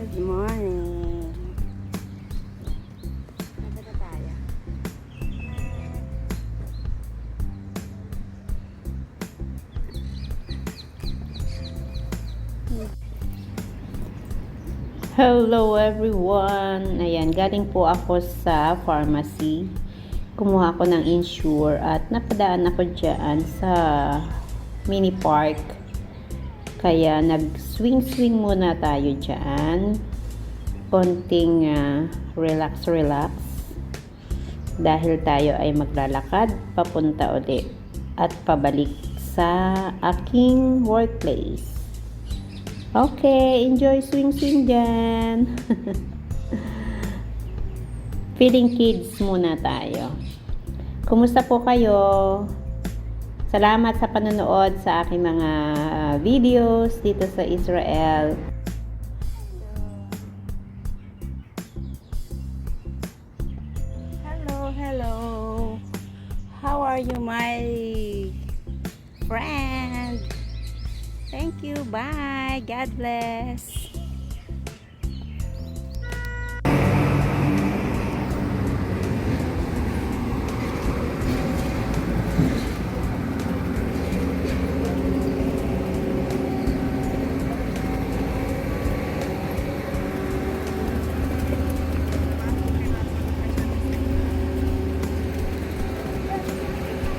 Good morning. Nandito na tayo. Hello everyone! Ayan, galing po ako sa pharmacy. Kumuha ako ng insure at napadaan ako dyan sa mini park. Kaya nag-swing-swing muna tayo dyan. Konting relax-relax. Dahil tayo ay maglalakad papunta ulit at pabalik sa aking workplace. Okay, enjoy swing-swing dyan. Feeling kids muna tayo. Kumusta po kayo? Salamat sa panonood sa aking mga videos dito sa Israel. Hello. How are you, my friend? Thank you. Bye. God bless.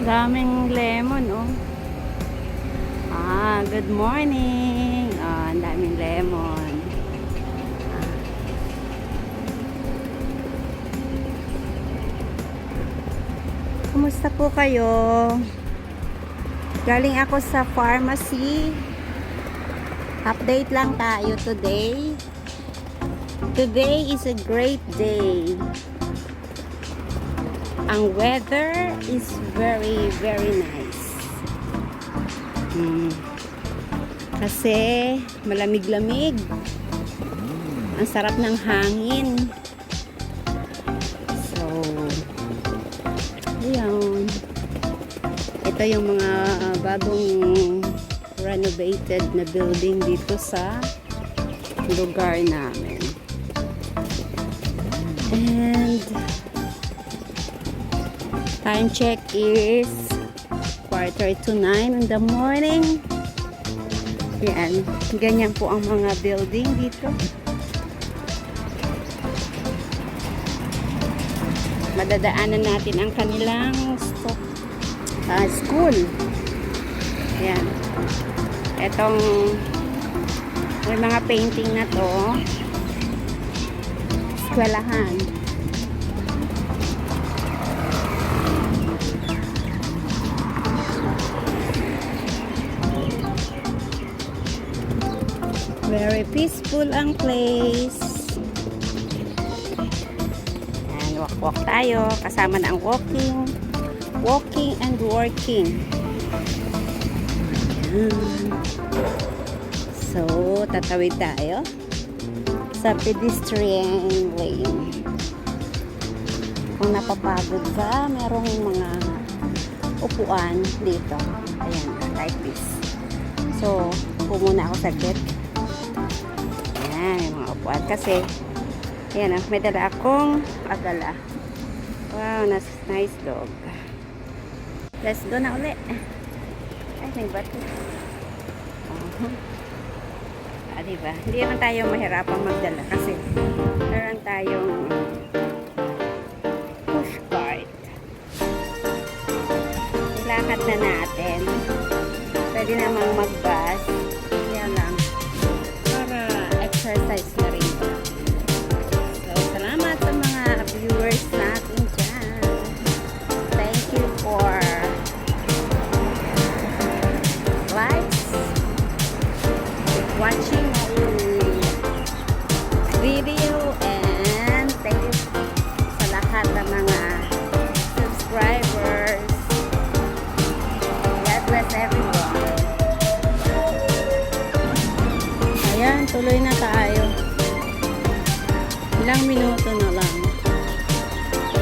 Daming lemon, oh. Good morning. Ang daming lemon. Kumusta po kayo? Galing ako sa pharmacy. Update lang tayo today. Today is a great day. Ang weather is very, very nice. Kasi malamig-lamig. Ang sarap ng hangin. So, ayan. Ito yung mga bagong renovated na building dito sa lugar namin. And time check is 8:45 in the morning. Yan. Ganyan po ang mga building dito. Madadaanan natin ang kanilang school. Yan. Etong may mga painting na to. Eskwelahan. Very peaceful ang place. And walk tayo. Kasama na ang walking and working. Ayan. So, tatawid tayo sa pedestrian lane. Kung napapagod ka, merong mga upuan dito. Ayan, like this. So, pumuna ako saglit. Ayan, may mga upuan. Kasi, ayan, may dala akong agala. Wow, nice dog. Let's go na uli. Ay, may bato. Diba? Hindi naman tayo mahirapang magdala kasi meron tayong push cart. Ilakad na natin. Pwede namang mag-bus. Yan lang. Para exercise na rin. So, salamat sa mga viewers natin dyan. Thank you for likes, watching my video, and thank you sa lahat ng mga subscribers. God bless everyone. Ayan, tuloy na tayo. Ilang minuto na lang.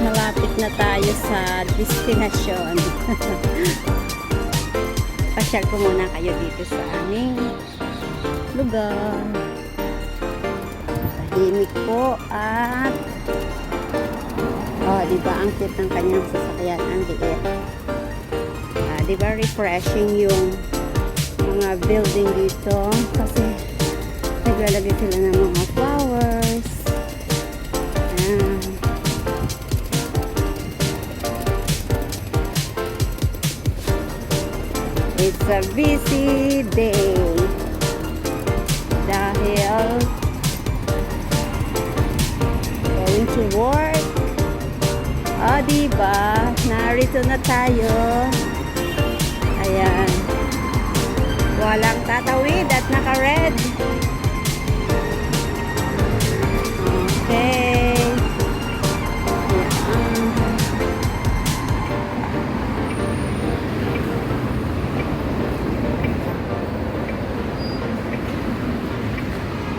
Malapit na tayo sa destinasyon. Pasyal ko muna kayo dito sa aming lugar. tahimik po at oh, di ba ang cute ng kanyang sasakyan, ang liit. Di ba refreshing yung mga building dito kasi naglalagay sila ng mga flowers. Ayan. It's a busy day dahil going to work. Diba? Narito na tayo. Ayan. Walang tatawid at naka-red. Okay. Ayan.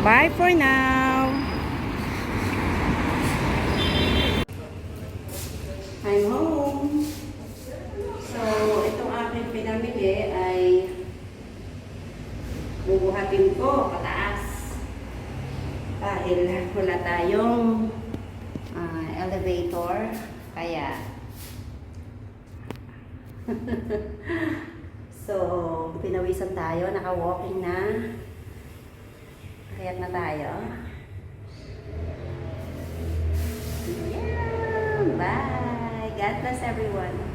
Bye for now. I'm home. So, itong aking pinamili ay bubuhatin ko pataas. Dahil wala tayong elevator. Kaya, so, pinawisan tayo. Naka-walking na. Kaya't na tayo. Yeah, bye. God bless everyone.